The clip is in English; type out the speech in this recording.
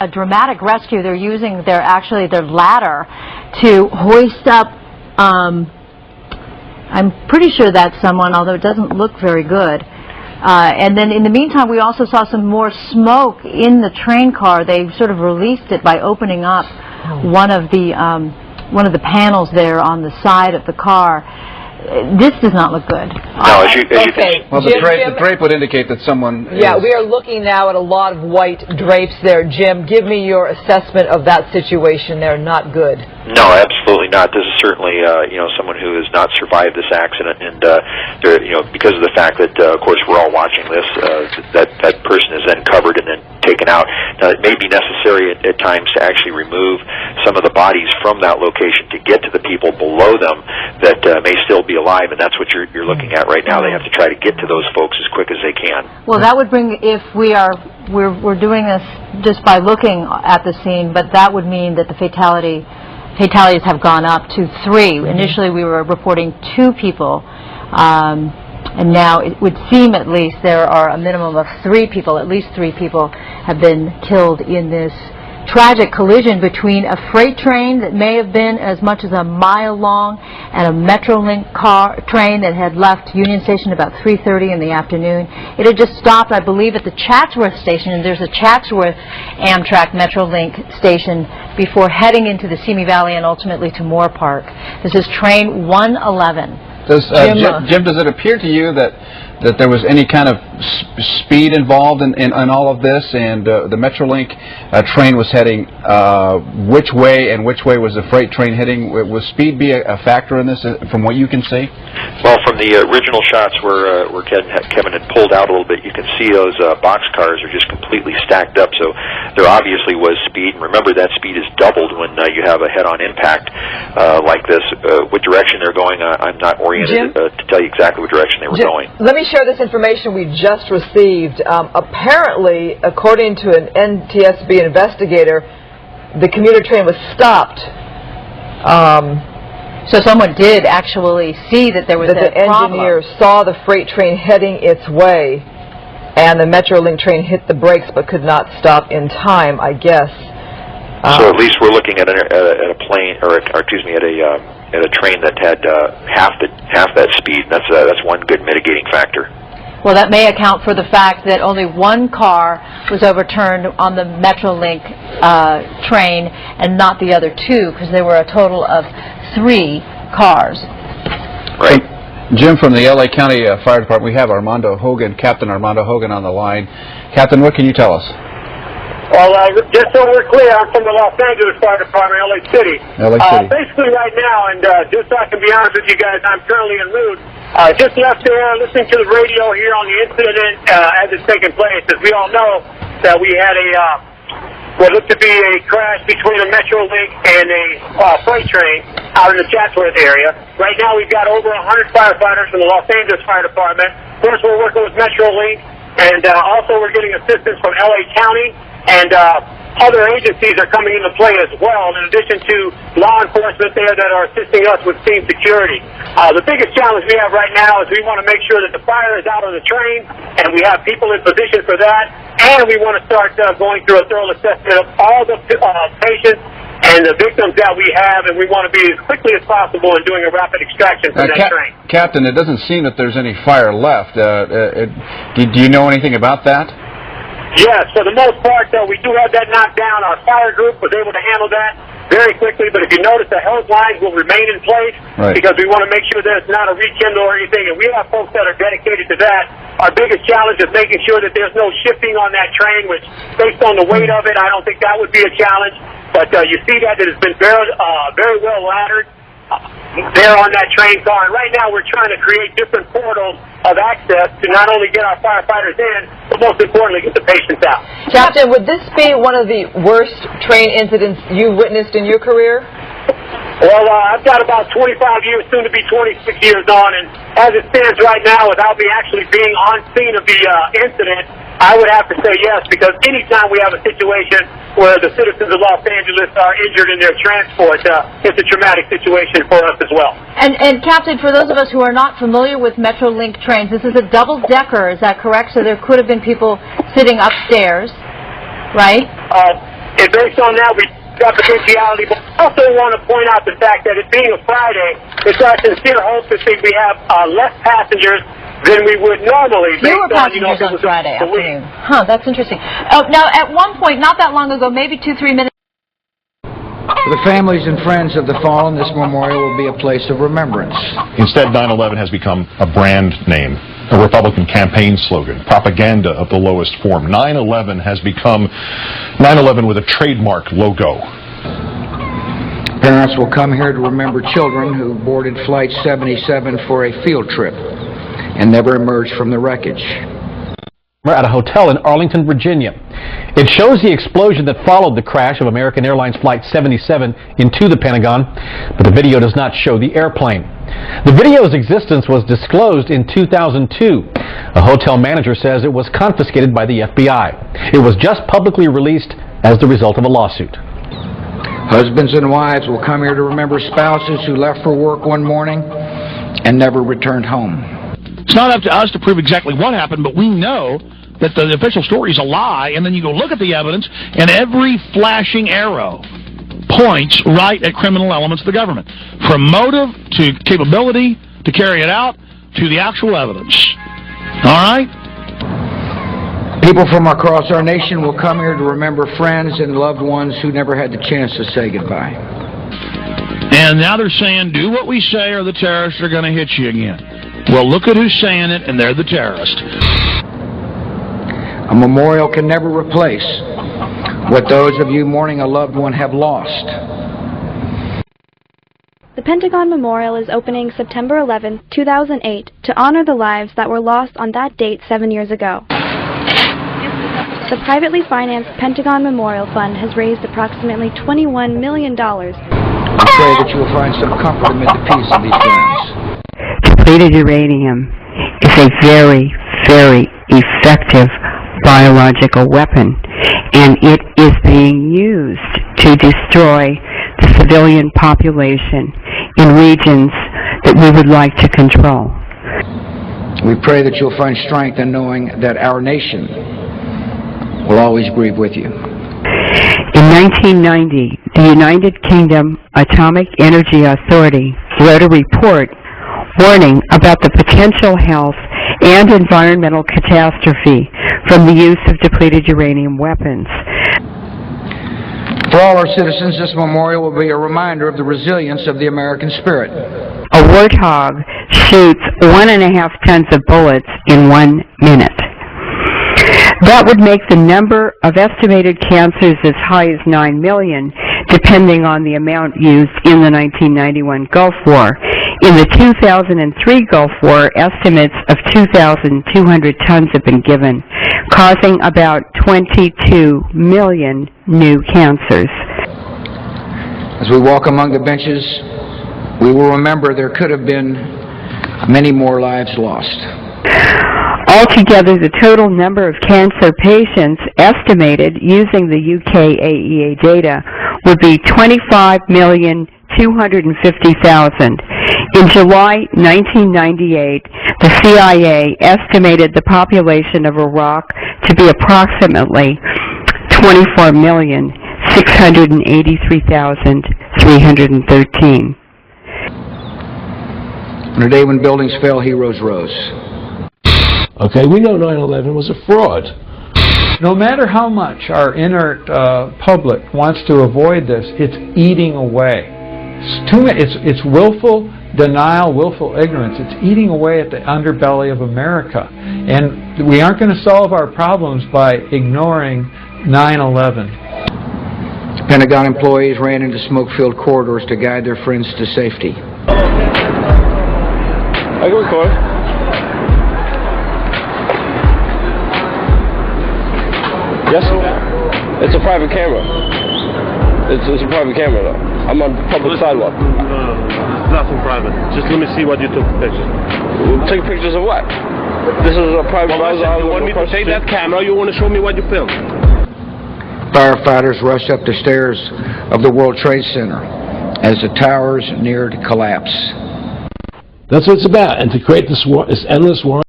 a dramatic rescue. They're using their ladder to hoist up. I'm pretty sure that's someone, although it doesn't look very good. And then in the meantime, we also saw some more smoke in the train car. They sort of released it by opening up one of the panels there on the side of the car. This does not look good. No, Well, the drape would indicate that someone Yeah, we are looking now at a lot of white drapes there. Jim, give me your assessment of that situation there. Not good. No, absolutely not. This is certainly, someone who has not survived this accident, and because of the fact that, of course, we're all watching this, that person is then covered and then taken out. Now, it may be necessary at times to actually remove some of the bodies from that location to get to the people below them that may still be alive, and that's what you're looking at right now. They have to try to get to those folks as quick as they can. Well, that would bring, if we're doing this just by looking at the scene, but that would mean that the fatalities have gone up to 3. Initially, we were reporting 2 people, and now it would seem at least there are a minimum of 3 people, at least 3 people have been killed in this tragic collision between a freight train that may have been as much as a mile long and a Metrolink train that had left Union Station about 3:30 in the afternoon. It had just stopped, I believe, at the Chatsworth station, and there's a Chatsworth Amtrak Metrolink station before heading into the Simi Valley and ultimately to Moore Park. This is train 111. Jim, does it appear to you that there was any kind of speed involved in all of this, and the Metrolink train was heading which way, and which way was the freight train heading? Will speed be a factor in this, from what you can see? Well, from the original shots where Kevin had pulled out a little bit, you can see those boxcars are just completely stacked up, so there obviously was speed. And remember, that speed is doubled when you have a head-on impact like this. What direction they're going, I'm not oriented to tell you exactly what direction they were going. Let me share this information we just received. Apparently, according to an NTSB investigator, the commuter train was stopped. So someone did actually see that there was a problem. The engineer saw the freight train heading its way, and the Metrolink train hit the brakes but could not stop in time, I guess. So at least we're looking at a plane, or excuse me, at a train that had half that speed. That's one good mitigating factor. Well, that may account for the fact that only 1 car was overturned on the Metrolink train and not the other 2, because there were a total of 3 cars. Right. Jim, from the L.A. County Fire Department, we have Captain Armando Hogan on the line. Captain, what can you tell us? Well, just so we're clear, I'm from the Los Angeles Fire Department, L.A. City. Basically right now, and just so I can be honest with you guys, I'm currently en route. Just left there listening to the radio here on the incident as it's taking place. As we all know, that we had what looked to be a crash between a Metrolink and a freight train out in the Chatsworth area. Right now, we've got over 100 firefighters from the Los Angeles Fire Department. First, we're working with Metrolink, and also we're getting assistance from L.A. County. And other agencies are coming into play as well, in addition to law enforcement there that are assisting us with scene security. The biggest challenge we have right now is we want to make sure that the fire is out on the train, and we have people in position for that, and we want to start going through a thorough assessment of all the patients and the victims that we have, and we want to be as quickly as possible in doing a rapid extraction from that train. Captain, it doesn't seem that there's any fire left. Do you know anything about that? Yes, for the most part, we do have that knocked down. Our fire group was able to handle that very quickly, but if you notice, the hose lines will remain in place because we want to make sure that it's not a rekindle or anything, and we have folks that are dedicated to that. Our biggest challenge is making sure that there's no shifting on that train, which, based on the weight of it, I don't think that would be a challenge, but you see that it has been very well laddered there on that train car, and right now we're trying to create different portals of access to not only get our firefighters in, but most importantly, get the patients out. Captain, would this be one of the worst train incidents you've witnessed in your career? Well, I've got about 25 years, soon to be 26 years on, and as it stands right now, without me actually being on scene of the incident, I would have to say yes, because anytime we have a situation where the citizens of Los Angeles are injured in their transport, it's a traumatic situation for us as well. And Captain, for those of us who are not familiar with Metrolink trains, this is a double-decker, is that correct? So there could have been people sitting upstairs, right? And based on that, we got potentiality. But I also want to point out the fact that it being a Friday, it's our sincere hope that we have less passengers than we would normally. Fewer passengers on Friday afternoon. Huh, that's interesting. Now, at one point, not that long ago, maybe 2-3 minutes. For the families and friends of the fallen, this memorial will be a place of remembrance. Instead, 9/11 has become a brand name, a Republican campaign slogan, propaganda of the lowest form. 9/11 has become 9/11 with a trademark logo. Parents will come here to remember children who boarded Flight 77 for a field trip and never emerged from the wreckage. We're at a hotel in Arlington, Virginia. It shows the explosion that followed the crash of American Airlines Flight 77 into the Pentagon, but the video does not show the airplane. The video's existence was disclosed in 2002. A hotel manager says it was confiscated by the FBI. It was just publicly released as the result of a lawsuit. Husbands and wives will come here to remember spouses who left for work one morning and never returned home. It's not up to us to prove exactly what happened, but we know that the official story is a lie, and then you go look at the evidence, and every flashing arrow points right at criminal elements of the government, from motive to capability to carry it out to the actual evidence. All right? People from across our nation will come here to remember friends and loved ones who never had the chance to say goodbye. And now they're saying, do what we say or the terrorists are going to hit you again. Well, look at who's saying it, and they're the terrorists. A memorial can never replace what those of you mourning a loved one have lost. The Pentagon Memorial is opening September 11, 2008, to honor the lives that were lost on that date 7 years ago. The privately financed Pentagon Memorial Fund has raised approximately $21 million. I pray that you will find some comfort amid the peace of these grounds. Depleted uranium is a very, very effective biological weapon, and it is being used to destroy the civilian population in regions that we would like to control. We pray that you'll find strength in knowing that our nation will always grieve with you. In 1990, the United Kingdom Atomic Energy Authority wrote a report warning about the potential health and environmental catastrophe from the use of depleted uranium weapons. For all our citizens, this memorial will be a reminder of the resilience of the American spirit. A warthog shoots 1.5 tons of bullets in 1 minute. That would make the number of estimated cancers as high as 9 million, depending on the amount used in the 1991 Gulf War. In the 2003 Gulf War, estimates of 2,200 tons have been given, causing about 22 million new cancers. As we walk among the benches, we will remember there could have been many more lives lost. Altogether, the total number of cancer patients estimated using the UK AEA data would be 25,250,000. In July 1998, the CIA estimated the population of Iraq to be approximately 24,683,313. On a day when buildings fell, heroes rose. Okay, we know 9/11 was a fraud. No matter how much our inert public wants to avoid this, it's eating away. It's willful denial, willful ignorance. It's eating away at the underbelly of America. And we aren't going to solve our problems by ignoring 9/11. Pentagon employees ran into smoke-filled corridors to guide their friends to safety. I can record. Yes? It's a private camera. It's a private camera, though. I'm on public sidewalk. No, it's nothing private. Just let me see what you took pictures. Take pictures of what? This is a private browser. You want me to take that camera, or you want to show me what you filmed? Firefighters rushed up the stairs of the World Trade Center as the towers neared collapse. That's what it's about, and to create this endless war